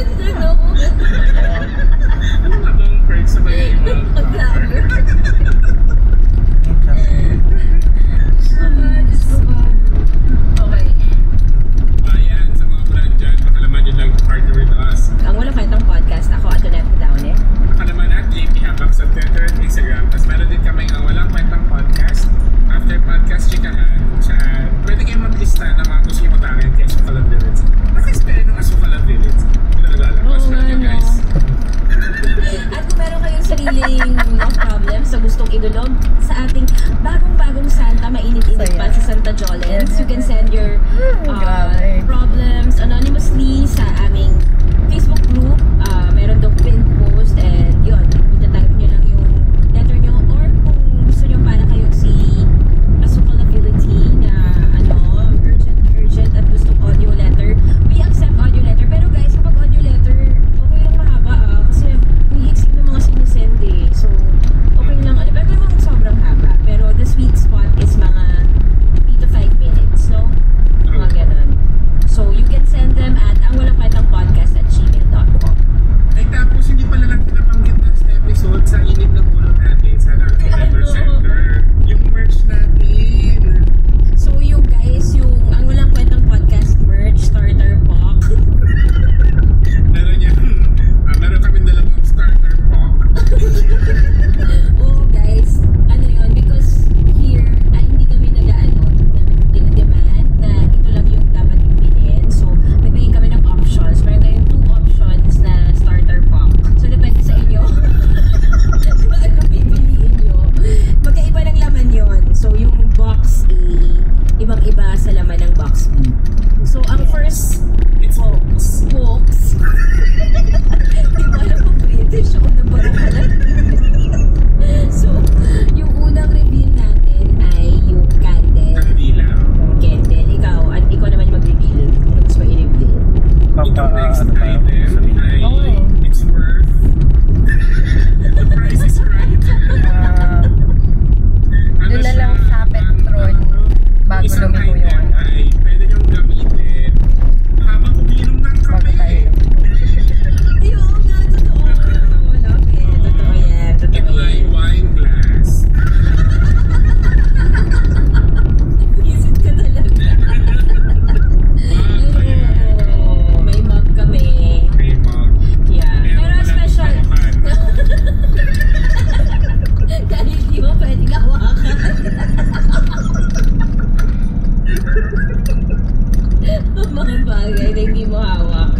Ano nga bang perks sa pag-ibang vlogger? Okay. Ayan, sa mga brand dyan, makalaman nyo lang partner with us. Ang Walang Kwentang Podcast, ako Antoinette Downey. Makalaman at JP Habak sa Twitter at Instagram. Tapos meron din kami ang Walang Kwentang Podcast. After podcast, chikahan. Pwede kayong maglista na mga gusto nyo matakin kay Asukala Village. Naka-experience ng Asukala Village. Pinalala. Asukala nyo guys. At kung meron kayong sariling problems sa gustong idulog sa ating bagong-bagong Santa, mainit-init pa sa Santa Jolens, you can send your problems anonymously sa aming Facebook group. Meron doon pin post and yun, itatype nyo lang yung letter nyo or kung gusto nyo para kayong si Asukalability na urgent at gustong audio letter, we accept audio letter. Pero guys, kapag audio letter, okay lang mahaba kasi umiiksik ng mga sinisend eh. So, okay lang. Pero mga sobrang haba. Pero the sweet spot is mga 3 to 5 minutes, no? Mga ganun. So, you can send them at angwalangkwentangpodcast@gmail.com. Ay tapos hindi pala lang pinabanggit last episode sa init na ulo natin sa Letter Center. Yung merch natin. So, you guys, yung Ang Walang Kwentang Podcast merch starter pack. Meron kami dalawang starter pack. Oh, guys, ano yun? Because here, hindi kami dinademand na ito lang yung dapat yung bilhin. So, nagbigay kami ng options. Meron kayong 2 options na starter pack. So, depende sa inyo. Kung ano pipiliin nyo. Magkaiba ng laman yun. So, yung box A, ibang-iba sa laman ng box B. So, ang first It's hoax. Di ba alam kung British o na parang alam. So, yung unang reveal natin ay yung candle. Kandila. Candle. Ikaw naman yung mag-reveal. Ano gusto mo i-reveal? Itong next item ay it's worth. The price is right. Doon na lang sa Petron bago Isang lumiko item yun. ay pwede niyong gamitin habang umiinom ng Bago kape. tayo. Ayun nga, totoo. Love it. Totoo yan. Ito Totoo ay yan. wine glass. Visit ka talaga. Oh, may mug kami. Okay, mug. Yeah. Meron Pero palang special. hawakan. Dahil di mo pwedeng hawakan. Mga bagay na hindi mo hawak.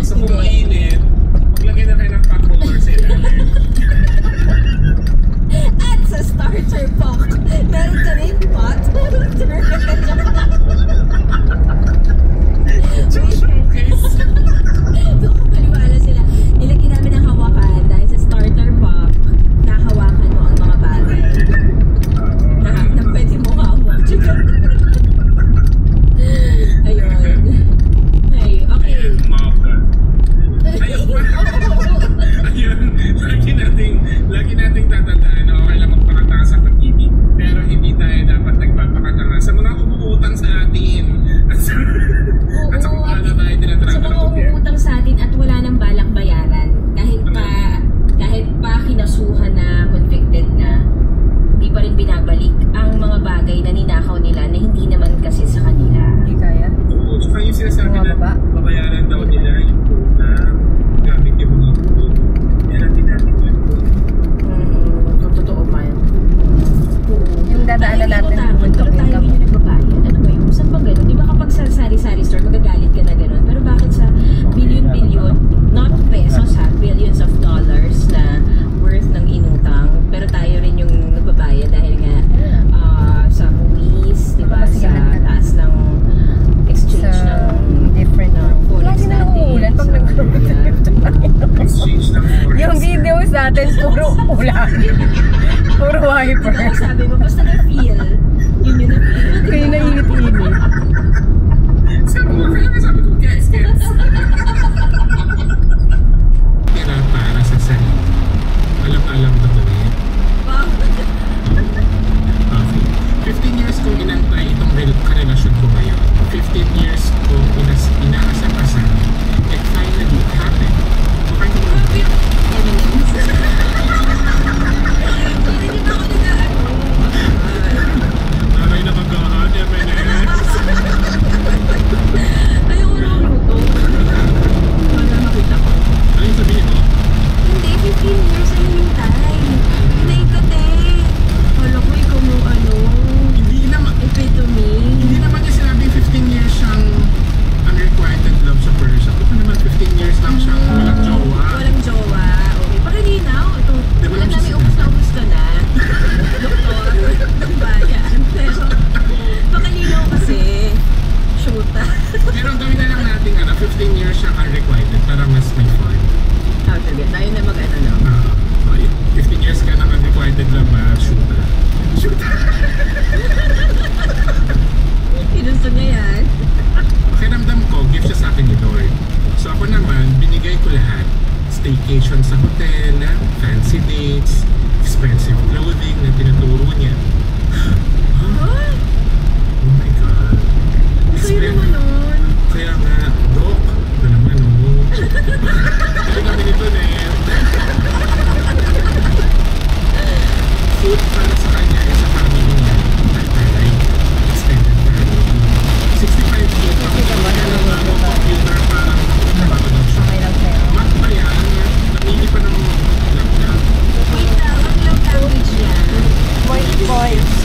So kung mainit, maglagay na kayo ng pack holder sa ilalim. At sa starter pack, meron ka rin pot holder. Showcase. Doon ko paliwala sila. Nilagyan namin ng hawakan dahil sa starter pack, nahawakan mo ang mga bagay na pwede mo hawak. Ayun. Ay, okay. Mug. Ayun. Lagi nating tatandaan na okay lang magpakatanga sa pag-ibig. Pero hindi tayo dapat nagpapakatanga sa mga umuutang sa atin. At sa kung paano tayo Sa tinatrato mga ng gobyerno. umuutang sa atin at wala nang balak bayaran. Kahit pa kinasuhan na, convicted na, hindi pa rin binabalik ang mga bagay na ninakaw nila na hindi naman kasi sa kanila. Hindi kaya. Oo, tsaka yung sinasabi na Bumababa? babayaran daw nila yung utang gamit yung mga food. Yan natin yun. Totoo man. Yung dadaanan natin Pero yung tayo yung nagbabayad. Ano ba yun? Saan pa ganun? Di ba kapag sa sari-sari store, magagalit ka na ganun? Pero bakit sa billion-billion, not pesos ha, billions of dollars na worth ng inutang, pero tayo rin yung nagbabayad dahil nga sa movies, di ba? Sa taas ng exchange sa ng different forex lagi na natin. umuulan pag So, yeah. Exchange ng forex. yung videos natin puro ulan. Puro wiper. Ano sabi mo? Basta na-feel. Yun yung na-feel. Kayo na init-init. Sabi ko, kaya nga sabi ko, guys. Tira para sa sarili. Alam ba ito eh? Okay. 15 years kong inantay itong karelasyon ko ngayon. 15 years kong inaasap-asap. And finally, staycation sa hotel, fancy dates, expensive clothing na tinuturo niya. Huh? Oh my God. Sa'yo naman nun. Kaya nga, Doc, ito naman Kaya kami nito din. Food para sa kanya ay sa family niya. Like, extended family. 65K pa kaya lang ako computer parang napapagaw siya. Okay lang sa'yo. Mat ba yan? Namili pa ng laptop. Wait lang, ang love language niya. Boys.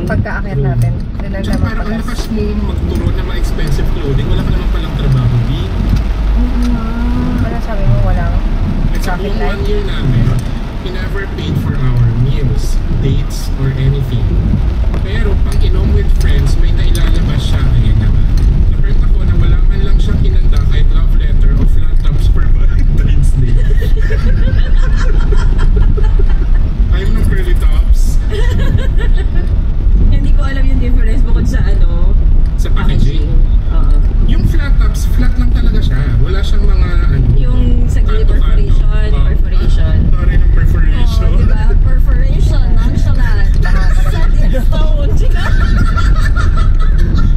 Pagka-akit natin, doon lang naman parang ang lakas mo magturo ng mga expensive clothing, wala ka naman palang trabaho, di? Wala sabi mo, walang At sa buong 1 year namin, he never paid for our meals, dates, or anything. Pero pag inom with friends, may nailalabas siya. Ayan naman. Na-hurt ako na wala man lang siyang hinanda kahit love letter o flat tops for Valentine's Day. Ayaw ng curly tops. Hindi ko alam yung difference bukod sa ano. Sa packaging. Oo. Yung flat tops, flat lang talaga siya. Wala siyang mga ano. Yung sa gilid perforation, perforation. Sorry ng perforation. Oo, diba? Perforation, nonchalant. Set in stone. Chika.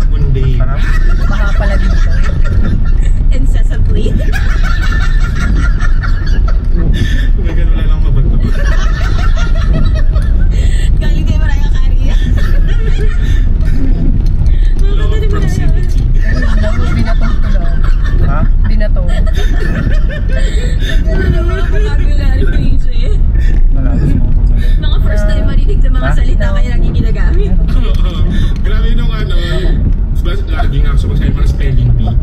Mundane. baka pala dito. Incessantly. Ganun wala lang mabato. Galing kay Mariah Carey. Law of proximity. Binatong ko lang. Ha? Binatong. Ano naman ang vocabulary ko yun siya eh. Wala, gusto mo bumili. Mga first time marinig ng mga Ha? salita kaya lagi ginagamit. Grabe nung ano, lagi nga ako sumasayo mga spelling bee.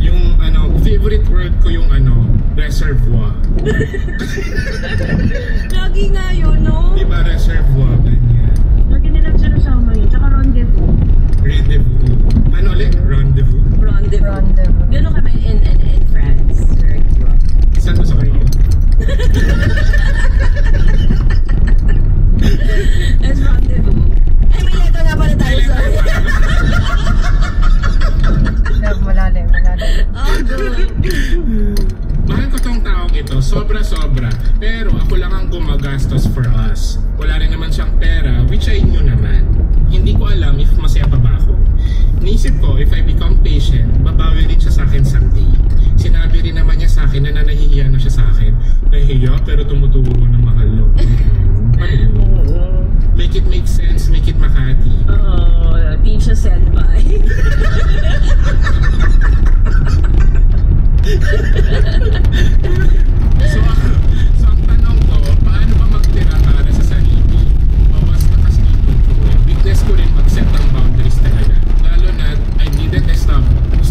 Yung ano, favorite word ko yung ano, reservoir. Lagi nga yun, no? Diba reservoir, ganyan. Lagi nilang sinasama yun. Tsaka rendezvous. Rendezvous. Ano ulit? Rendezvous. Rendezvous. Rendezvous. Gano'n kami in France. Saan mo sa kayo? As rendezvous. Ay, may letter nga pala tayo, sorry. Malalim. Oh, good. Mahal ko tong taong ito, sobra-sobra. Pero ako lang ang gumagastos for us. Wala rin naman siyang pera, which I knew naman. Hindi ko alam if masaya pa ba ako. Naisip ko, if I become patient, babawi rin siya sa akin someday. Sinabi rin naman niya sa akin na So ang tanong ko, paano ba magtira para sa sarili? O basta kasi weakness ko rin mag-set ng boundaries talaga. Lalo na I didn't establish.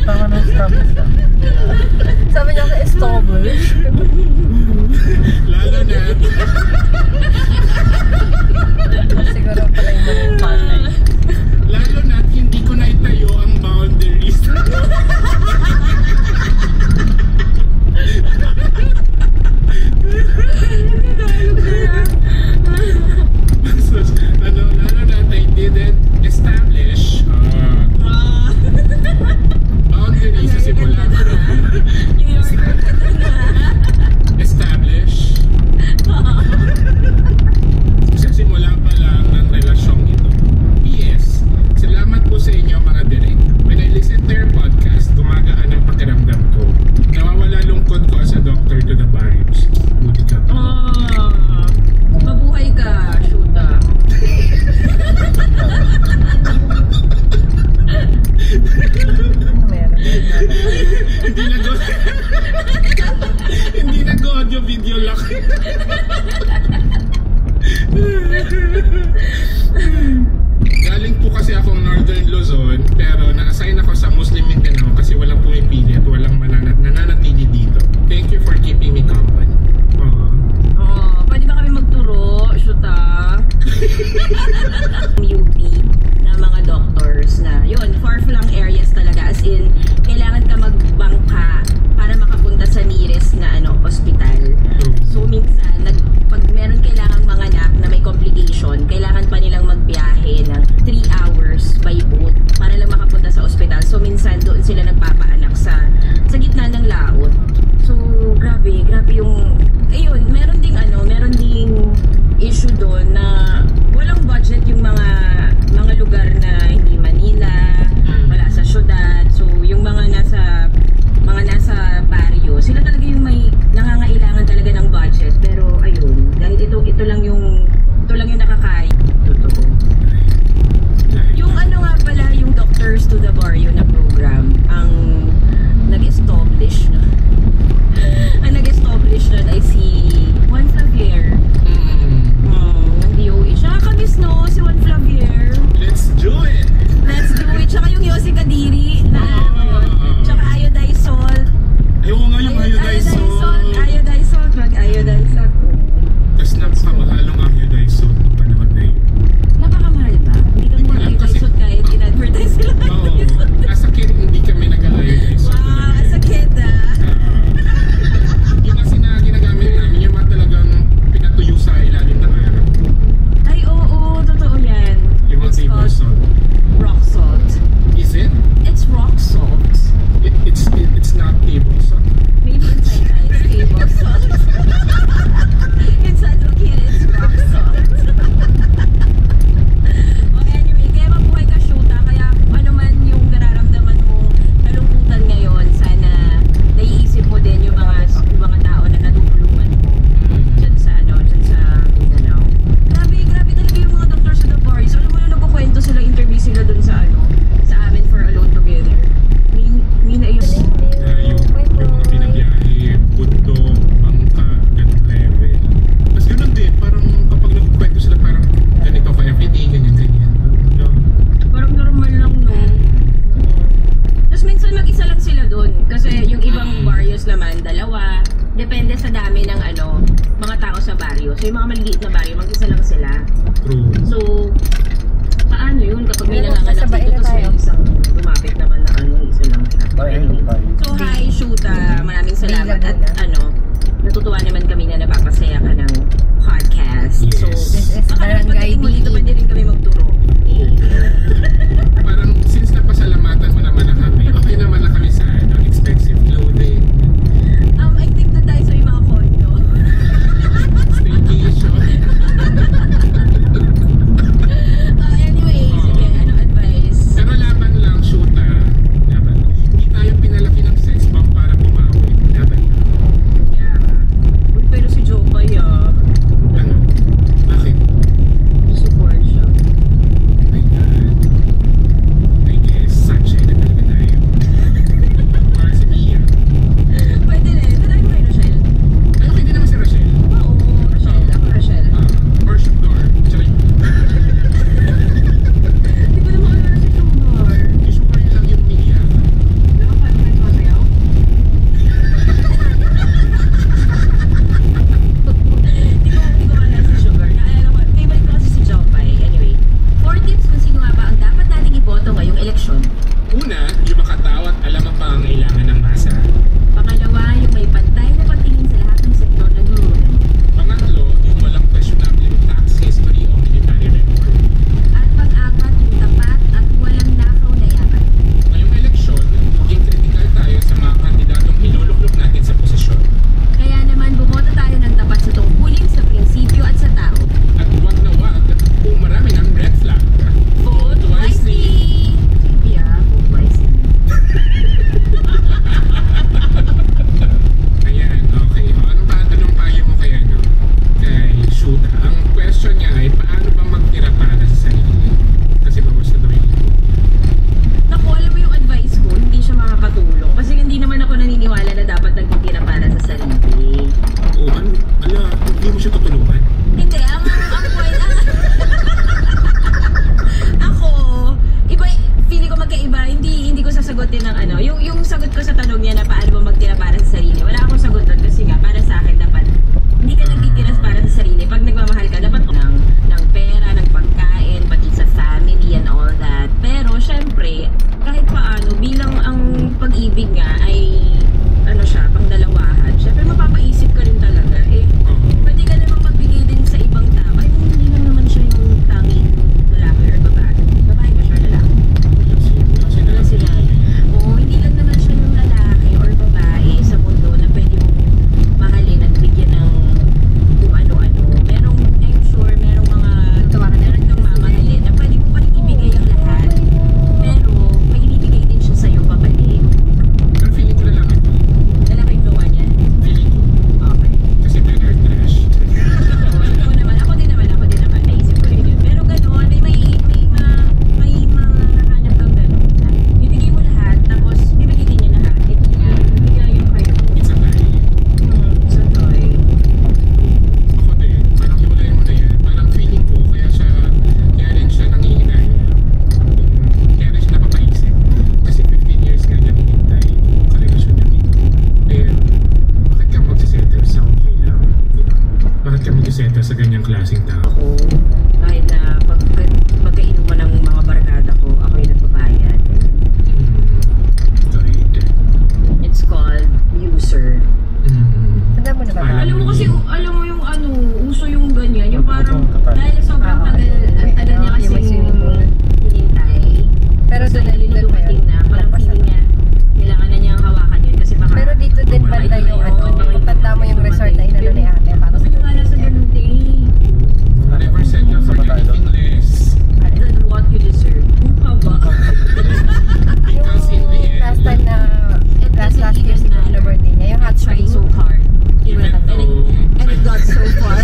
Tama na establish lang. Sabi niya sa establish. Lalo na Siguro pala yung maling panay. lalo na hindi ko na itayo ang boundaries. So, lalo na I didn't establish boundaries sa simula. Establish sa simula pa lang ng relasyong ito. P.S. Salamat po sa inyo mga direk. When I listen to your podcast, gumagaan ang pakiramdam ko. Nawawala lungkot ko as a doctor to the barrios. Buti ka. Mabuhay ka, Shuta. Meron. Hindi nag-audio video lang. Galing po kasi akong Northern Luzon, pero na-assign ako sa Muslim Mindanao kasi walang pumipili at walang nananatili dito. Thank you for keeping me company. Pwede ba kami magturo, Shuta? UP na mga doctors na, yun, far-flung areas talaga. As in, kailangan ka magbangka para makapunta sa nearest na hospital. So, minsan, pag meron kailangang mga anak na may complication, kailangan pa nilang magbiyahe ng 3 hours by boat para lang makapunta sa ospital. So, minsan, doon sila nagpapaanak sa gitna ng laot. So, grabe yung, ayun, meron ding issue doon na walang budget yung mga lugar na hindi Manila, wala sa syudad. So, yung mga nasa barrio, sila talaga yung may nangangailangan talaga ng budget. Pero ayun, dahil ito lang yung nakakaya. Totoo. Yung nga pala, yung Doctors to the Barrio na program, ang nag-establish nun ay si Juan Flavier. Ng DOH. Nakakamiss no, si Juan Flavier. Let's do it! Tsaka yung Yossi Kadiri na tsaka iodized salt. Ayaw nga yung iodized salt. Iodized salt. Mag-iodized salt. Tapos napakamahalong iodized salt ng panahon na yun. Napakamahal ba? Hindi kami Di ba alam nag-iodized kasi- salt kahit in-advertise sila. Oo. As a kid, hindi kami nag-iodized salt. Wow, as a kid Yung kasi na ginagamit namin, yung mga talagang pinatuyo sa ilalim ng araw. Ay, oo, totoo yan. Yung mga It's table called salt. rock salt. Is it? It's rock salt. It's not table salt. Maybe inside that it's table salt. Inside the kid, it's rock salt. Anyway, kaya mabuhay ka, Shuta. Kaya ano man yung nararamdaman mo, kalungkutan ngayon, sana naiisip mo din yung mga tao na natutulungan mo dyan sa Mindanao. Grabe talaga yung mga doctors sa the bars. Alam mo na nagkukwento sila, interview sila dun sa amin for Alone Together. May naiisip. Yung mga binabiyahe, buto, bangka, ganun level. Tapos ganun din, parang kapag nagkwento sila, parang ganito ka everyday, ganyan. Parang normal lang, no? Tapos minsan mag-isa lang sila dun. Kasi yung ibang barrios naman, dalawa. Depende sa dami ng mga tao sa barrio. So yung mga maliliit na barrio, mag-isa lang sila. True. So, paano yun kapag may Pero nanganganak kasabay dito na tapos may tayo. isang lumapit naman na isa lang siya. Anyway. So, hi, Shuta. Maraming salamat. At natutuwa naman kami na napapasaya ka ng podcast. Yes. So, This is baka naman Barangay pagdating mo dito, DE. pwede rin kami magturo. Parang since napasalamatan mo naman na kami, okay naman na kami sa expensive clothing, I think na tayo sa may mga condo. staycation. Anyway, sige, anong advice? Pero laban lang, Shuta. Laban. Hindi tayo pinalaki ng sex bomb para bumawi. Laban lang. Yeah. Uy, pero si Joe pa, ganyang klaseng tao. Ako, kahit na pagkainuman ng mga barkada ko, ako yung nagbabayad. Good. It's called user. Tanda mo na ba? Alam Alam mo kasi, alam mo yung ano, uso yung ganyan, yung parang, Kapal. dahil sobrang tagal, ang tagal niya kasi hinintay. Pero So, doon dahil dumating na, parang feeling niya, kailangan na niyang hawakan yun kasi baka... Pero dito din banda yung ano, banda mo yung resort na inano ni ate para sa Kasi nga nasa ganun day, Never said you for anything less. than what you deserve. Mukha ba? Because in the end, last time na last year siguro na birthday niya, yung hot Trying spring. so hard. even though And it got so far.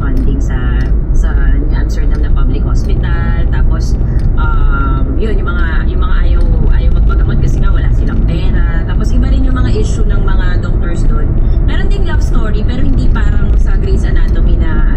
funding sa New Amsterdam na public hospital. Tapos yun, yung mga ayaw magpagamot kasi nga wala silang pera. Tapos iba rin yung mga issue ng mga doctors doon. Meron ding love story pero hindi parang sa Grey's Anatomy na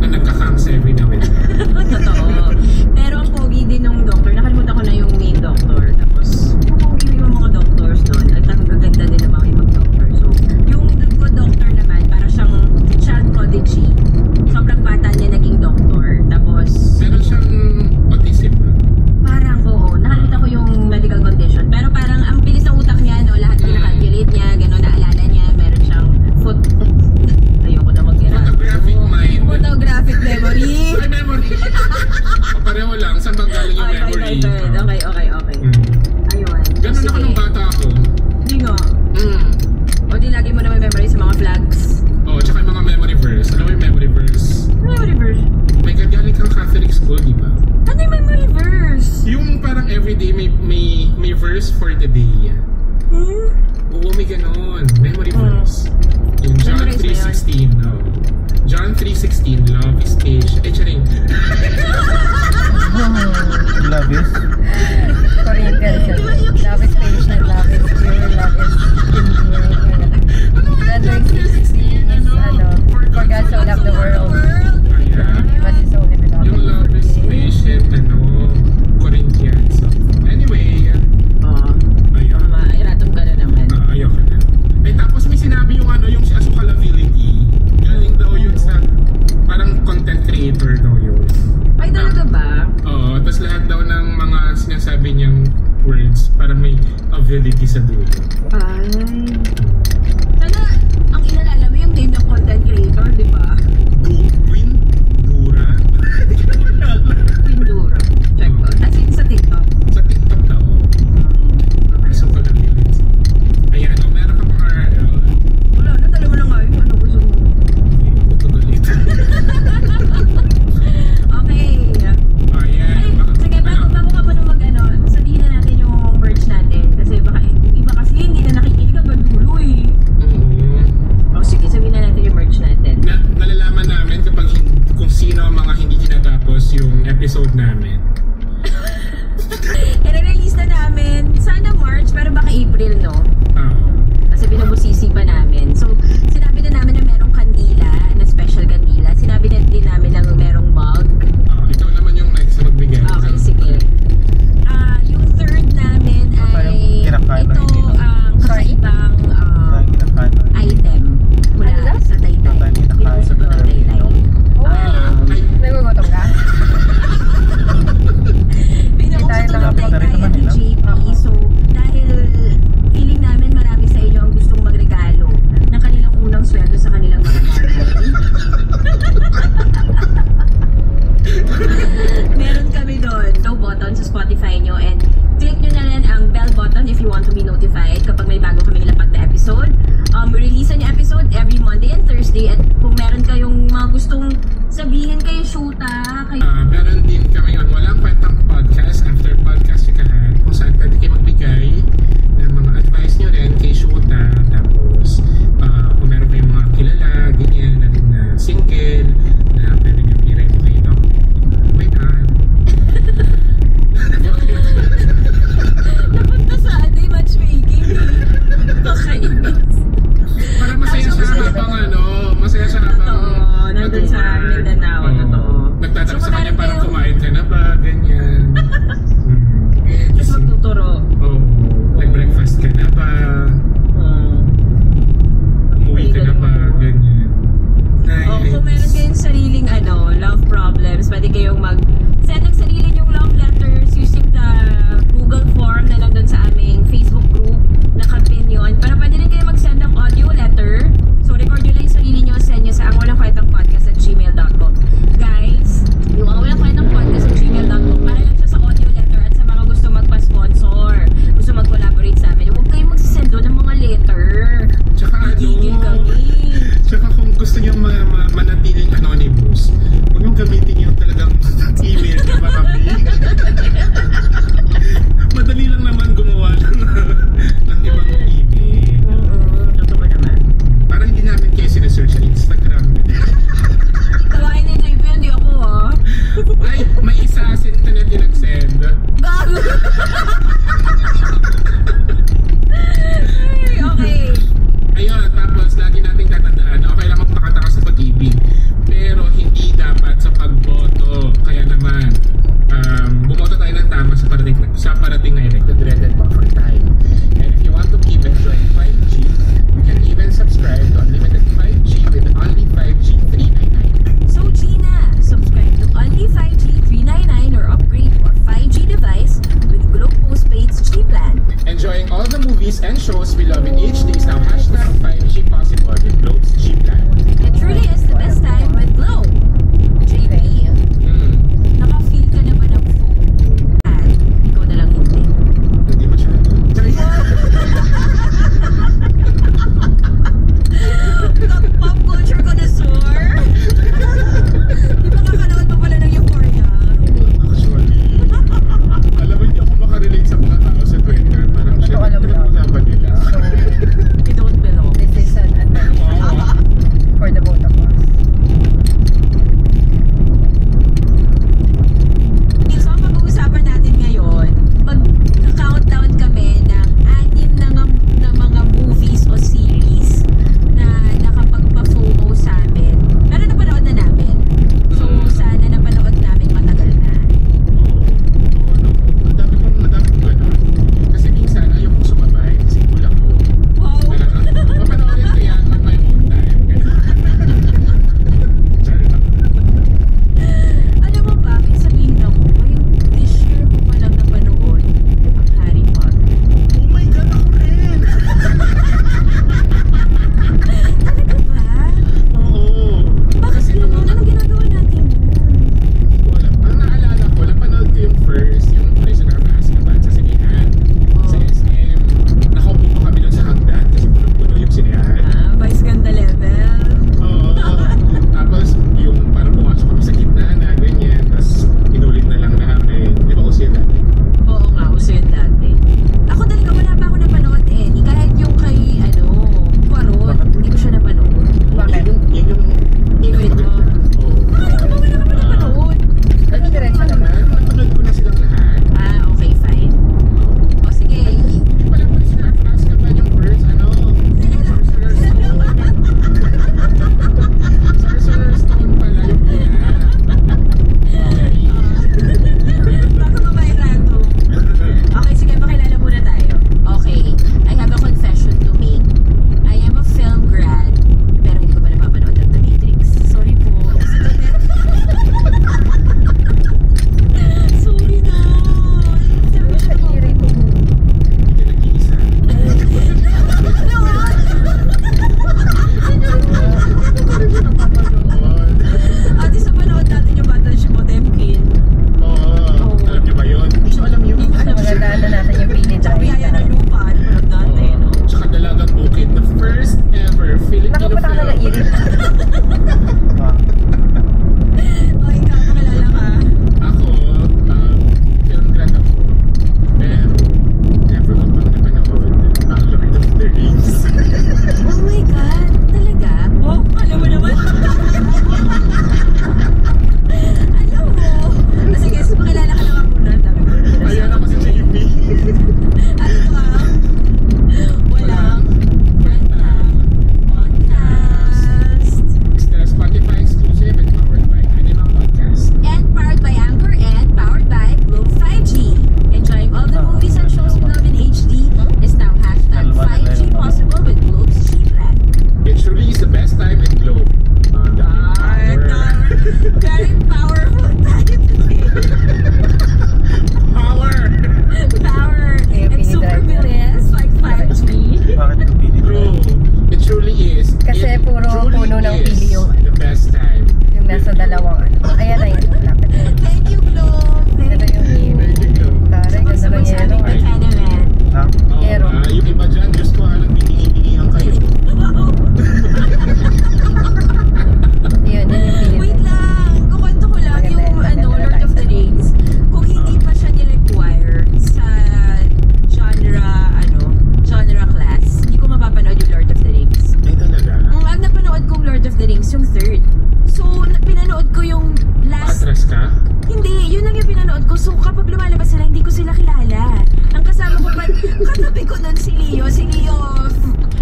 na nagka-camps every now and then. Totoo. Pero ang pogi din ng doctor. Nakalimutan ko na yung main doctor. Tapos pogi yung mga doctors doon. At ang gaganda din ng mga ibang doctor. So yung good doctor naman para siyang child prodigy. Sobrang bata niya naging doctor. Tapos Meron siyang autism ba? parang oo. Nakalimutan ko yung medical condition. Pero parang ang bilis ng utak niya, no? Lahat kinakalculate niya, gano'n, naalala niya. Meron siyang ayoko na mag-ira. Photographic mind. Photographic memory. Ay, memory! Pareho lang. Saan bang galing yung memory? Okay. Ayun. Ganun ako nung bata ako. Hindi nga. O di lagi mo na may memory sa mga flags. Oo, tsaka yung mga memory verse. Ano yung memory verse? Memory verse? May galing kang Catholic school, di ba? Ano yung memory verse? Yung parang everyday may verse for the day. Oo, may ganun. Memory verse. Yung John Memorize mo yun? 3:16, no? John 3:16, love is patient. Charing. Love is? Corinthians. Love is patient, love is pure, love is enduring. That makes it is, for God so loved the world. Ayan. But it's only begotten. Yung love is patient, Corinthians. So, anyway, Oo. ayun. Iratom ka na naman. Ayoko na. Eh, tapos may sinabi yung yung si Asukalability. Galing daw yun sa, parang content creator daw yun. Ay, talaga ba? Oo, tapos lahat daw ng mga sinasabi niyang words, parang may ability sa dulo. Ay. Sana, ang inalala mo yung name ng content creator, di ba? Queen Dura. Hindi ko na maalala. Pindura. Check ko. As in sa TikTok. Sa TikTok daw. Asukalability. Ayan, meron ka pang RL. Wala, natalo mo na nga yung ano gusto mo. Tutulit. Okay. Ayan. Ay, sige, bago ka pa nung sabihin na natin yung merch natin. Kasi baka yung iba kasi hindi na nakikinig hanggang dulo eh. Oo. O sige, sabihin na natin yung merch natin. Nalalaman namin kapag kung sino ang mga hindi tinatapos yung episode namin. I-release na namin. Sana March, pero baka April, no? Oo. Kasi binubusisi pa namin. So, sinabi na namin na merong kandila, na special kandila. Sinabi na din namin na merong mug. Ikaw naman yung next na magbigay. Okay, sige. Yung third namin ay ito ang kakaibang item mula sa Taytay. Pinuso to ng Taytay. Nagugutom ka? Pinuso to ng Taytay at ni JP. So, dahil feeling namin marami sa inyo ang gustong magregalo ng kanilang unang sweldo sa kanilang mga nanay. Meron kami doon, no button sa Spotify nyo, and click nyo na rin ang bell button if you want to be notified kapag may bago kaming lapag na episode. Release yung episode every Monday and Thursday, at kung meron kayong mga gustong sabihin kay Shuta, Meron din kami ang Walang Kwentang Podcast, after podcast chikahan, kung saan pwede kayo magbigay ng mga advice nyo rin kay Shuta. Tapos, kung meron kayong mga kilala, ganyan, na single, na pwede nyo i-reto kayo, no? Wait, napunta sa ating matchmaking. Okay. para masaya siya habang masaya siya habang Totoo, nandun sa Mindanao, totoo. nagtatanong sa kanya para we love in HD is now hashtag 5G possible with Globe's G Plan. It truly is the best time with Globe. JP, naka-feel ka na ba ng phone? Ikaw na lang hindi. Hindi masyado. Pop culture connoisseur? Di ba kakanood pa pala ng Euphoria? Actually, alam mo, hindi ako makarelate sa mga tao sa Twitter. Parang siya, alam mo alam ba nila? You don't belong. This is an adventure for the both of us. So, ang pag-uusapan natin ngayon, mag-countdown kami ng 6 na mga movies o series na nakapagpa-FOMO sa amin. Pero napanood na namin. So, sana napanood namin matagal na. Madami kong gano'n. Kasi minsan ayaw kong sumabay kasi kulang ko. Wow! Papanoorin ko yan on my own time. Sorry lang. Alam mo ba, may sabihin ako, ngayong this year ko palang napanood ang Harry Potter. Oh my God, ako rin! Talaga ba? Oo. Bakit Kasi yun? nung Anong ginagawa natin? wala. Ang naalala ko, napanood ko yung first, yung Prisoner of Azkaban sa sinihan. Sa SM. Nakaupo pa kami dun sa hagdan kasi puno-puno yung sinihan. Vice ganda level. Oo. Tapos, yung parang pumasok kami sa gitna na ganyan. Tapos, inulit na lang namin. Di ba kasi yun dati? Oo nga, uso yun dati. Ako talaga, wala pa ako napanood eh. Kahit yung kay, Quaron, hindi ko siya napanood. Bakit? Yun yung... Favorite ko. Oo. Talaga ba, wala ka pa napanood? Ano diretso naman? Napanood ko na silang lahat. Okay, fine. O sige. Wala pa rin sila Azkaban yung first, Sorcerer's Stone. Sorcerer's Stone pala yung una. Bago ba may rato? Okay, sige, makilala muna tayo. Okay, I have a confession to make. I am a film grad, pero hindi ko pa napapanood ang The Matrix. Sorry po. Sorry na. Ano siya i-rate mo? Hindi nag-iisa. At isa panood natin yung Battleship Potemkin. Oo. Alam niyo ba yun? Hindi ko alam yun. Magandaan na natin yung pili Sa biyaya ng lupa, napanood natin. Tsaka Dalagang Bukid, the first ever Filipino Nakapunta ka na film. i-rate. O, ikaw, makilala ka. Ako, film grad ako. Pero, never ko pang napanood ang Lord of the Rings. Oh my God, talaga? Oh, alam mo naman. Alam mo. Sige, makilala ka naman muna. Dami ko na Ayan ako si JP. Ano ka? Walang kwentang podcast. It's the Spotify exclusive and powered by Anima Podcast. And powered by Anchor and powered by Globe 5G. Enjoying all the movies and shows we love in HD is now hashtag 5G possible with Globe's G Plan. It truly is the best time in Globe. The power. Very powerful tayo today. Power! Power. And super bilis like 5G. Bakit ko pili True. It truly is. Kasi It puro truly puno ng is pili yung- the best time. Yung nasa dalawang Ayan na yun. Lapit na. Thank you, Globe. Ito yung hero. Thank you, Globe. Taray, ganda ng yero. Sabi ka naman. Ha? Oo, Pero- yung iba dyan, Diyos ko, alam, biningi-bingihan kayo. Yun yung pili. Wait lang. Kukwento ko lang yung Lord of the Rings. Kung hindi pa siya ni-require sa genre class, hindi ko mapapanood yung Lord of the Rings. Ay, talaga? Ang napanood kong Lord of the Rings, yung third. So, pinanood ko yung last... Atras ka? Hindi, yun lang yung pinanood ko. So, kapag lumalabas sila, hindi ko sila kilala. Ang kasama ko pa, katabi ko nun si Leo. Si Leo,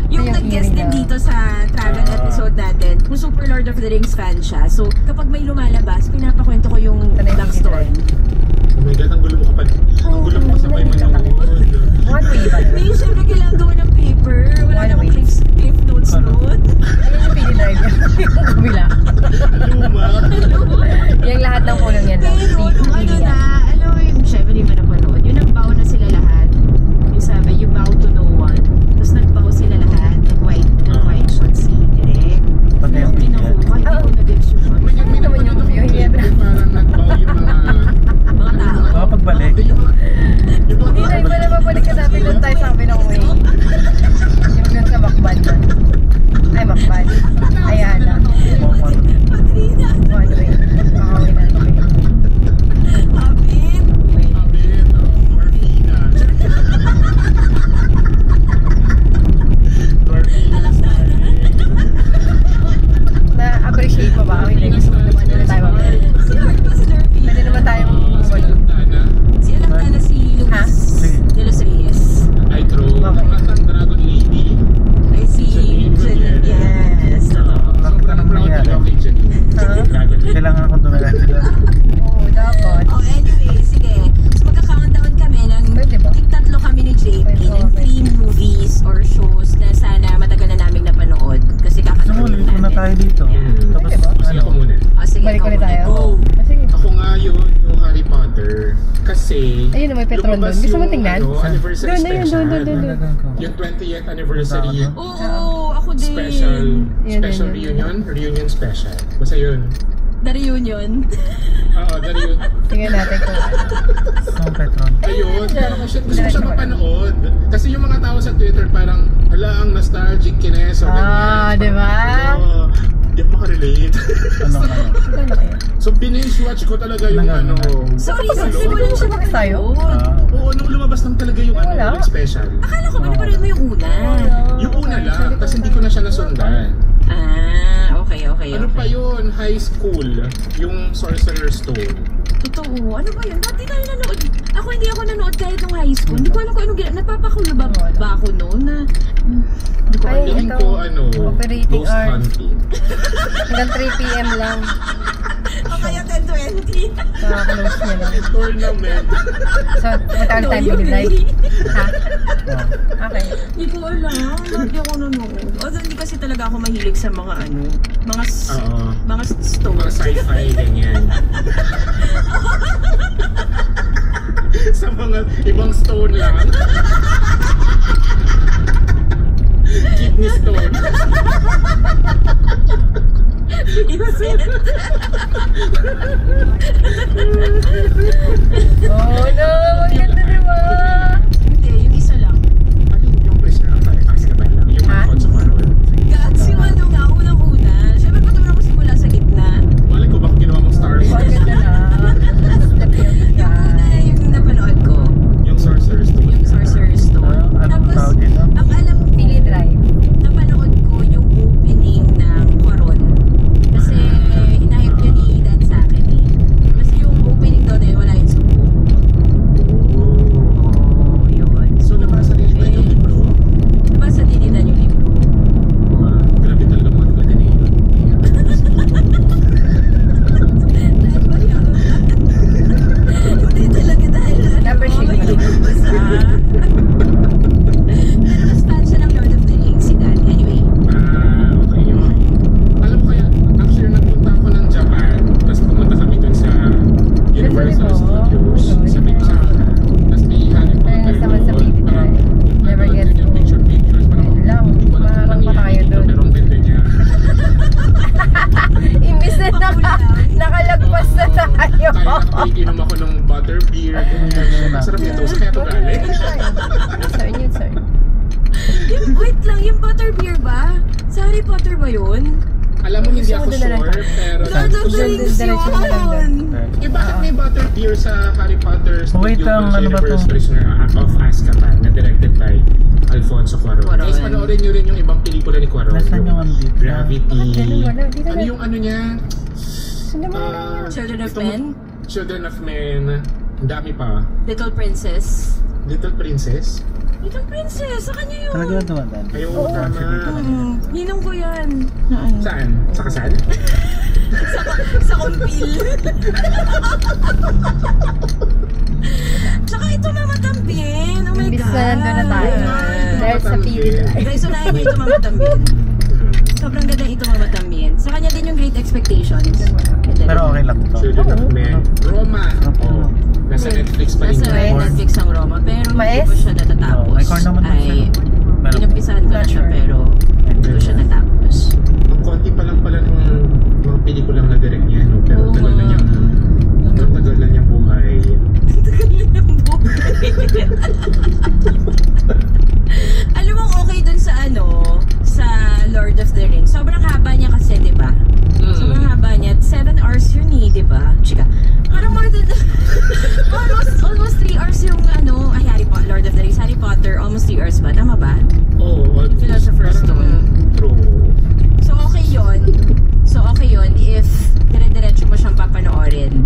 yung Yung nag-guest din hearing dito sa travel episode natin. Yung super Lord of the Rings fan siya. So, kapag may lumalabas, pinapakwento ko yung backstory. Oh my God, ang gulo mo kapag... Ang gulo mo kasabay manood. One way ba? May siyempre kailangan gawa ng paper. Wala One namang way. cliff notes noon. Ayun yung pili drive niya. Yung kabila. Luma. Yung lahat ng kulong yan. Pero, nung ano na, alam mo yung, syempre di ba napanood, yun nagbaw na sila lahat. Yung sabi, you bow to no one. Tapos nagbaw Oo, dapat. Oh, anyway, sige. So, magka-countdown kami ng Pwede ba? tatlo kami ni JP ng 3 movies or shows na sana matagal na namin napanood. Kasi kakatulog Sumunod muna tayo dito. Tapos, Pwede ba? Sige ako muna. Oh, sige, Balik ikaw ulit muna. tayo. Go! Sige. Ako nga yung Harry Potter. Kasi, Ayun na, may Petron doon. Gusto mo tingnan? anniversary Doon, ayun, special. doon. Yung 20th anniversary Oo, ako din. special Yun. reunion special. Basta yun. The reunion. Oo, dahil yun. Tingnan natin kung Ang Petron. Ayun, pero gusto ko siya mapanood. Kasi yung mga tao sa Twitter parang, hala, ang nostalgic kineso. di ba? Oo, hindi ako makarelate. Ano nga? Ano kaya? So, binge-watch ko talaga yung Ano? So, recently Hello? mo lang siya Bakit tayo? napanood. Oo, nung lumabas lang talaga yung Wala. yung special. Akala ko ba napanood mo yung una? Yung una lang, kasi hindi ko na siya nasundan. Ah, okay. Ano pa yun? High school. Yung Sorcerer's Stone. Totoo. Ano ba yun? Ba't di tayo nanood? Ako hindi ako nanood kahit nung high school. Hindi ko alam kung anong ginagawa. Napapakulo ba ako noon na... Hindi ko Ay, alam. Tingin ito, ko, operating Ghost hours. Hunting. Hanggang 3 p.m. lang. O kaya 10:20. Kaka-close niya lang. Tournament. So, matagal tayo No, mag-live. you Ha? Okay. Hindi ko alam. Hindi ako nanood. Although hindi kasi talaga ako mahilig sa mga mga Oo. mga Mga stores. sci-fi, ganyan. Sa mga ibang stone lang. Kidney stone. Vincent. Oh no! Ang ganda naman! Hindi, yung isa lang. Ano yung prisoner of Azkaban lang? Yung Ha? Alfonso Cuarón. Gats yung nga, unang-una. Siyempre pa naman ako simula sa gitna. Malay ko baka ginawa mong Star Ang Wars. ganda na. Step yung Yung una yung napanood ko. Yung Sorcerer's Stone. Yung Sorcerer's Stone. Anong tawag dito? ang alam ko, Pili Drive. napanood ko yung opening ng Cuarón. Kasi hinahip yun ni Dan sa akin eh. Kasi yung opening daw na yun, wala yun sa book. Oh, yun. So nabasa rin ba yung libro? Nabasa din nila yung libro. Grabe talaga mga taga-ganyan. Dahil ba yun? Hindi talaga dahil Na-appreciate ko naman. Basta. Pero mas fan siya ng Lord of the Rings si Dan. Anyway. Okay yun. Alam mo kaya, actually nagpunta ako ng Japan, tapos pumunta kami dun sa Universal Ganda Studios, rin po. sa Mexico. Tapos may Harry Potter Ayun, sama sa doon. Pili Parang, Drive. Never nanood gets din yung old. pictures. Parang, Ayun lang, hindi ko alam kung makakang pa nangyayari tayo dito, dun. pero ang ganda niya. Imbis na nakalagpas na tayo. Kaya nakikinom ako ng butterbeer. Masarap nito. Sa kaya ito galing. Sir, yun, sir. Wait lang, yung butterbeer ba? Sa Harry Potter ba yun? Alam mo, hindi ako Gusto mo sure, doon pero Lord of the Rings diretso mo lang doon. yun! eh, bakit may butterbeer sa Harry Potter Wait lang, ano ba to? Prisoner of Azkaban na directed by Alfonso Cuarón. Cuarón. Guys, panoorin nyo rin yung ibang pelikula ni Cuarón. Nasaan yung ano dito? Gravity. Ganun, wala. Dito Ano na. yung ano niya? Sino mo na? Children of itong- Men? Children of Men. Ang dami pa. Little Princess? Little Princess. Little Princess, sa kanya yun. Talaga na dumadaan. Ayaw, Oo, tama. Ninong ko yan. Na ano? Saan? Sa kasal? Sa kumpil. Tsaka ito Mama Tambien. Oh my Imbis God. na nandun na tayo. Dahil sa Pili Drive. Guys, unahin niyo ito Mama Tambien. Sobrang ganda ito Mama Tambien. Sa kanya din yung Great Expectations. Ganda Pero din. okay lang to. Children of Men. Roma. Oh, nasa Netflix pa rin. Nasa yun. Netflix ang Roma. Pero hindi Mais? ko siya natatapos. Oh, may corn naman Ay, siya. Meron. inumpisahan ko na Not siya sure. pero hindi ko siya natapos. Ang konti pa lang pala ng mga pelikulang na-direct niya, no? Pero Oo tagal na nga. niyang tagal na niyang buhay. Alam mo, okay dun sa sa Lord of the Rings. Sobrang haba niya kasi, di ba? Sobrang haba niya. 7 hours yun eh, di ba? Chika. Parang more than... almost 3 hours yung ay Harry Potter, Lord of the Rings. Harry Potter, almost 3 hours ba? Tama ba? Oo. Philosopher's Stone. True. So, okay yun. If dire-diretso mo siyang papanoorin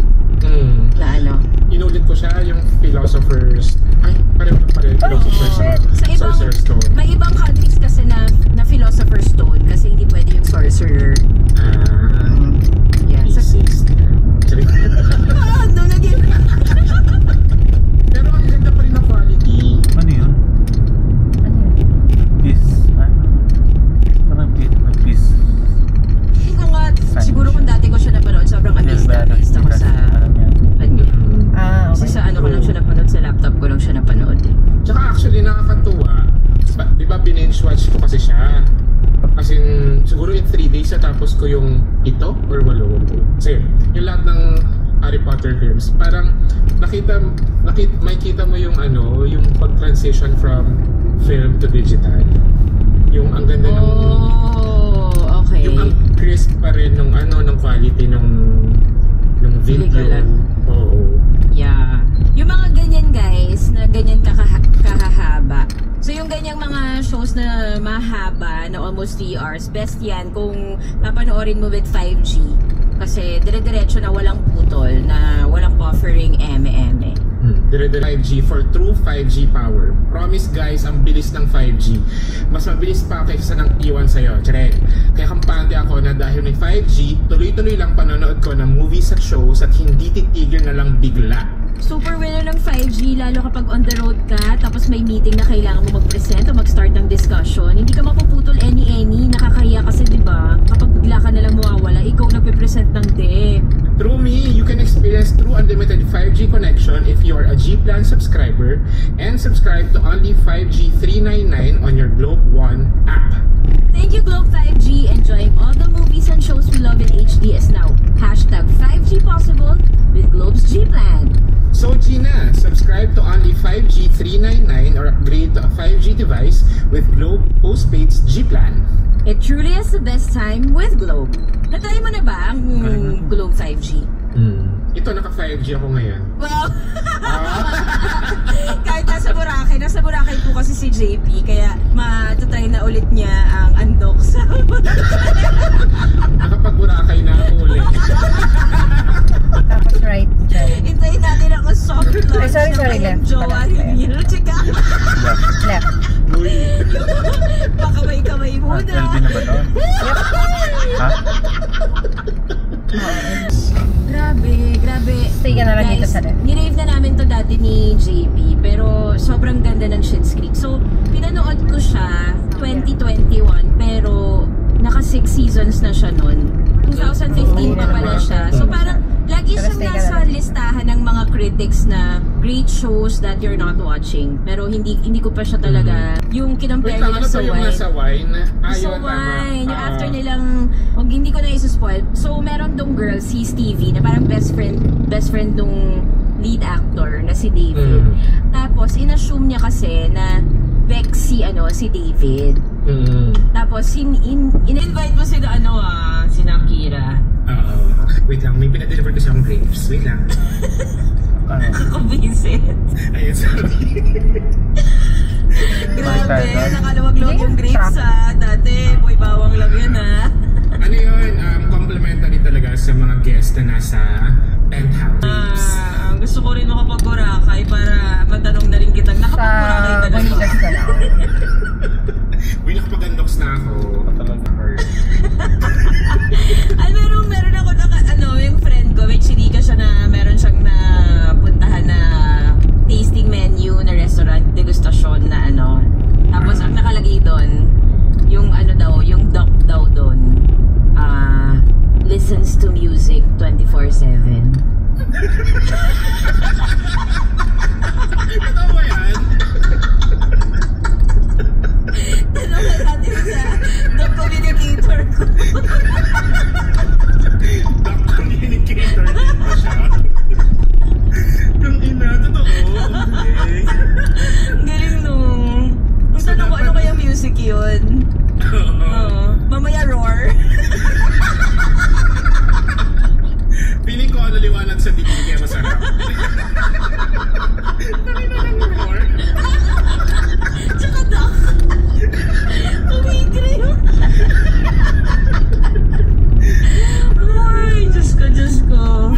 weeks natapos ko yung ito or 8. So yung lahat ng Harry Potter films, parang makita mo yung yung pag-transition from film to digital. Yung ang ganda ng okay. Yung ang crisp pa rin ng quality ng video. Oo. Yeah. Yung mga ganyan guys, na ganyan kahahaba. So yung ganyang mga shows na mahaba, na almost 3 hours, best yan kung papanoorin mo with 5G. Kasi dire-diretso na walang putol, na walang buffering, Dire-diretso 5G for true 5G power. Promise guys, ang bilis ng 5G. Mas mabilis pa kaysa nang iwan sa'yo. Tsarek. Kaya kampante ako na dahil may 5G, tuloy-tuloy lang panonood ko ng movies at shows at hindi titigil na lang bigla. Super winner ng 5G, lalo kapag on the road ka, tapos may meeting na kailangan mo mag-present o mag-start ng discussion. Hindi ka mapuputol any, nakakahiya kasi diba, kapag bigla ka nalang mawawala, ikaw nagpe-present ng day. Through me, you can experience true unlimited 5G connection if you are a G-Plan subscriber and subscribe to only 5G $399 on your Globe One app. Thank you Globe 5G, enjoying all the movies and shows we love in HD is now #5G possible with Globe's G-Plan. So Gina, subscribe to only 5G $399 or upgrade to a 5G device with Globe Postpaid's G-Plan. It truly is the best time with Globe. Natry mo na ba ang Globe 5G? Ito, naka 5G ako ngayon. Wow! Kahit nasa Boracay po kasi si JP, kaya matatry na ulit niya ang Andok sa Nakapag Boracay na ako ulit. Tapos right dyan. Hintayin natin ako soft launch sorry, left. Jowa Reveal. Chika! Left. Pakamay-kamay muna. LB na ba to? Ha? Grabe. Stay ka na lang dito sa left. Nirave na namin to dati ni JP, pero sobrang ganda ng Schitt's Creek. So, pinanood ko siya 2021, pero naka 6 seasons na siya nun. 2015 pa pala siya. So, parang lagi siyang nasa listahan ng mga critics na great shows that you're not watching. Pero hindi ko pa siya talaga yung kinompare nila sa Wine. Sa Wine? Sa Wine. Yung after nilang, hindi ko na isuspoil. So, meron dong girl, si Stevie, na parang best friend nung lead actor na si David. Tapos, inassume niya kasi na Beck si David. Tapos, in-invite mo si Nakira. Wait lang, may pinadeliver ko siyang grapes. Wait lang. Nakakabisit. Ayun, sorry. Grabe, nakaluwag-luwag yung grapes dati. Boy, bawang lang yun Ano yun? Complimentary talaga sa mga guests na nasa penthouse. Gusto ko rin makapag-Boracay para matanong na rin kitang nakapag-Boracay ka na ba? Uy, nakapag-Andox na ako. Talaga hard. Ay, meron ako yung friend ko, may chinika siya na meron siyang napuntahan na tasting menu na restaurant, degustasyon na Tapos ang nakalagay doon, yung yung doc daw doon, listens to music 24/7. Ano ba yan? Tanong natin sa doc communicator ko. Doc communicator din ba siya? Ang ina, totoo. Okay. Galing nung. Kung tanong ko ano kaya music yun? Mamaya roar. Feeling ko liwanag sa bibig kaya masarap. Roar. Tsaka doc. Umigrim. Ay, Diyos ko.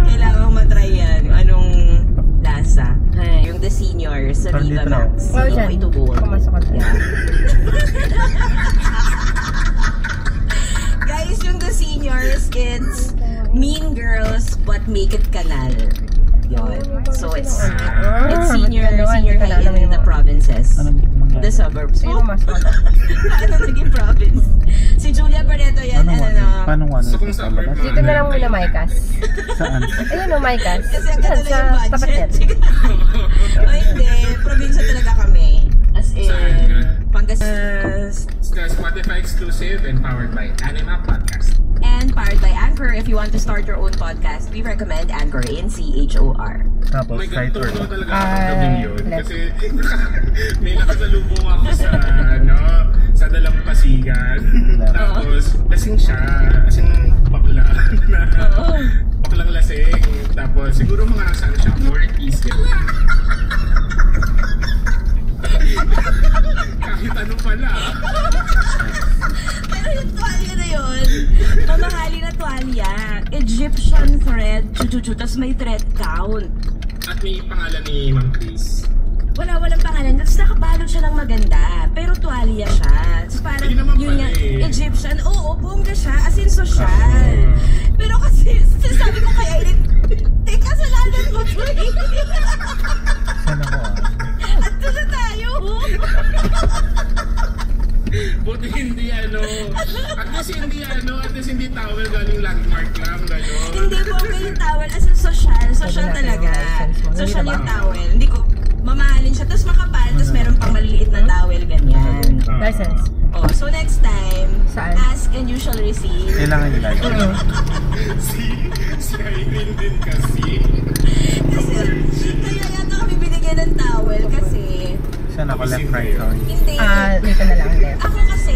Kailangan matry yan. Anong lasa? Yung The Senior sa Viva Max. Oh, dyan. Pumasok ka dyan. Guys, yung The Seniors, it's Mean Girls but make it kanal. Yun. So it's senior high in the provinces. The suburbs. Ay, pumasok ka dyan. Ano naging province? Si Julia Barreto yan. Paano So kung sa urban, Dito na lang muna, Maikas. Saan? Ayun o, Maikas. Kasi ang ganda na yung Tapat yan. budget. O hindi, probinsya talaga kami. As in, Pangasinan, the Spotify exclusive and powered by Anima Podcast. And powered by Anchor. If you want to start your own podcast, we recommend Anchor in CHOR. Oh my God, Tighter. tuno talaga ako gawin yun. Kasi may nakasalubong ako sa dalampasigan. Tapos, lasing siya. As in, bakla. Baklang lasing. Tapos, siguro mga saan siya, 40s. Kahit ano pala. Pero yung tuwalya na yun, mamahali na tuwalya. Egyptian thread, tapos may thread count. At may pangalan ni Ma'am Chris. Walang pangalan. Tapos nakabalot siya ng maganda. Pero tuwalya siya. Tapos parang Hindi naman yun pala nga, eh. Egyptian. Oo, bongga siya. As in social. Pero kasi, sabi ko kay Aileen, kasalanan mo to eh. Sana ko At doon na tayo. Buti hindi at least hindi towel galing landmark lang, gano'n. Hindi bongga yung towel. As in social. Social talaga. Social yung towel. Hindi ko, mamahalin siya. Tapos makapal. Tapos meron pang maliliit na towel. Ganyan. License. Oh, so next time, Saan? ask and you shall receive. Kailangan nila. Si Irene din kasi. Kasi, kaya yata kami binigyan ng towel kasi, Sana ko left, right, sorry. hindi. Dito na lang left. Ako kasi,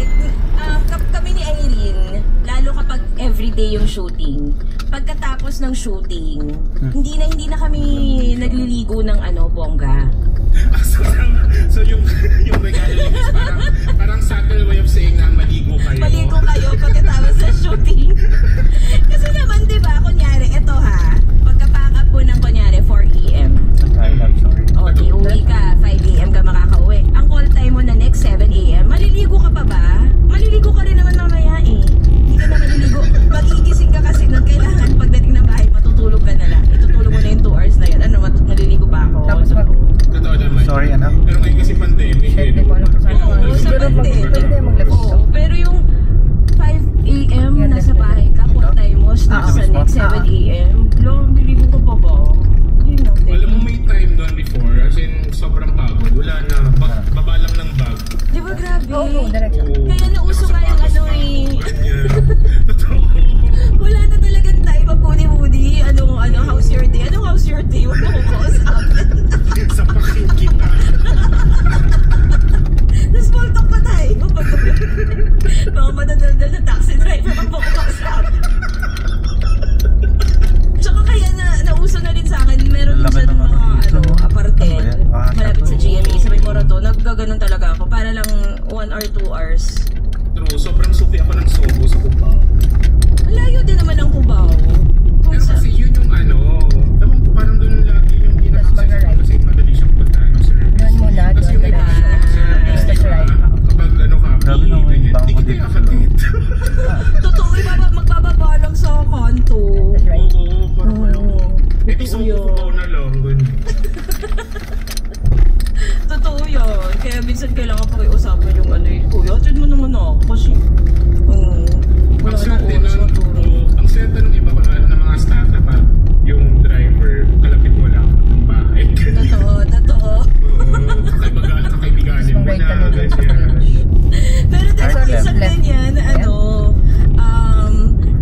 kami ni Irene, lalo kapag everyday yung shooting, pagkatapos ng shooting, hindi na kami nagliligo ng bongga. So yung regalo niya is parang subtle way of saying na maligo kayo. Maligo kayo pagkatapos sa shooting. Kasi naman, di ba, kunyari, eto ha, pagka-pack up po ng kunyari 4 AM. I love, sorry. O, di uwi ka, 5 AM ka makakauwi. Ang call time mo na next 7 AM, maliligo ka pa ba? Maliligo ka rin naman mamaya eh. Hindi ka na maliligo. Magigising ka kasi nun, kailangan pagdating ng bahay, matutulog ka na lang. Itutulog mo na yung 2 hours na yan. Maliligo pa ako. Tapos Totoo naman. Sorry, anak. Pero ngayon kasi pandemic. shit, di ko alam kung saan. Oo, sa Siguro pandemic. pwede tayo mag-left Oo, stop. pero yung 5 AM Yan, nasa bahay ka, call time mo, starts sa next 7 AM. Long, maliligo ka pa ba? Hindi na. Alam mo may time doon before, as in sobrang pagod. Wala na. Baba lang ng bag. Di ba grabe? Oo, diretso. Kaya nauso nga yung Ganyan. Totoo. Wala na talagang time, mapuni-muni. How's your day? How's your day? Huwag mo kong kausapin. Sa paking kita. Na-small talk pa tayo. Mga madadaldal na taxi driver ang mo kong kausapin. Tsaka kaya nauso na rin sa akin, meron Laki siya ng ng mga apartel. Ano ba yan? Malapit sa GMA, sa may Morato. Naggaganon talaga ako. Para lang 1 or 2 hours. True, sobrang suki ako ng Sobo sa Cubao. Malayo din naman ang Cubao. Pero kasi yun yung ewan ko parang doon lagi yung pinaka-accessible kasi madali siyang puntahan ng service. Doon muna, Tapos doon yung ka iba na. service, Tapos diba? right. Kapag ka, Grabe naman yung bangko hindi dito. kita kakatid. Totoo, magbababa lang sa kanto. That's right. Oo, parang Totoo yun. Cubao na lang, ganyan. Totoo yun. Kaya minsan kailangan pakiusapan yung kuya, atid mo naman ako kasi wala Ang ka ng swerte oras nun, matulog. ang swerte nung iba ng mga staff na pag yung driver, kalapit mo lang ng bahay. Totoo. Kakaibiganin mo Right na. ka na dun sa ganyan. page. Pero minsan left. ganyan,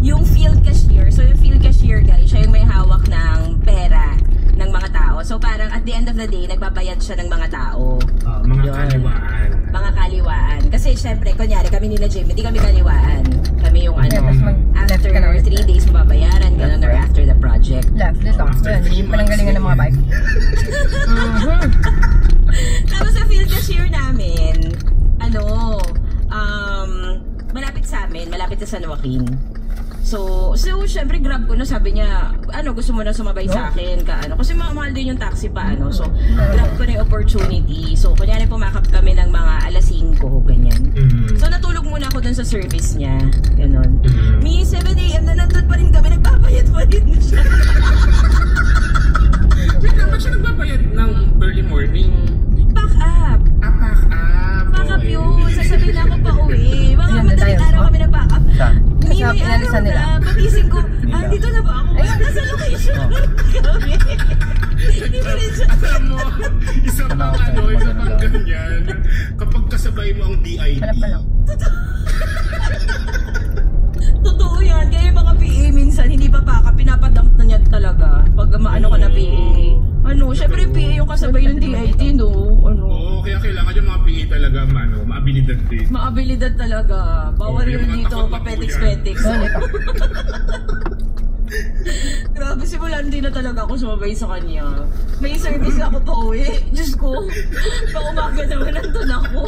yung field cashier, so yung field cashier guys, siya yung may hawak ng pera ng mga tao. So parang at the end of the day, nagbabayad siya ng mga tao. Mga Yun. kaliwaan. Mga kaliwaan. Kasi syempre, kunyari kami ni na Jim, hindi kami kaliwaan. Kami yung Kaya tapos mag-left after ka na ulit. 3 days mababayaran, ganun, or after the project. Left, dito. Yan, yung pananggalingan ng mga bike. Tapos sa field cashier namin, malapit sa amin, malapit sa San Joaquin. So syempre grab ko na, sabi niya, gusto mo na sumabay sa akin kasi mahal din yung taxi pa so grab ko na yung opportunity. So kunyari pumakap kami ng mga alas 5, ganyan. So natulog muna ako dun sa service niya, ganon. May 7 AM na nandun pa rin kami, nagbabayad pa rin siya. Wait, dapat siya nagbabayad ng early morning. Pack up. Pack up yun. Sasabihin na ako pa uwi. Mga Ayan na madaling tayo, araw no? kami na pack up. Saan? May Sa pinalisan nila. Pagising ko, dito na ba ako? Nasa location kami. Hindi pa rin siya. Alam mo, isa pang ganyan. Kapag kasabay mo ang DID. Hanap pa lang. Totoo yan. Kaya yung mga PA minsan, hindi pa pinapadump na niya talaga. Pag maano ka na PA. Syempre PA yung kasabay ng DIT, no? Oo, kaya kailangan yung mga PA talaga, maabilidad din. Maabilidad talaga. Bawal rin dito, papetiks-petiks. Grabe, simulan din na talaga ako sumabay sa kanya. May service ako pa uwi. Diyos ko, pang umaga naman nandun ako.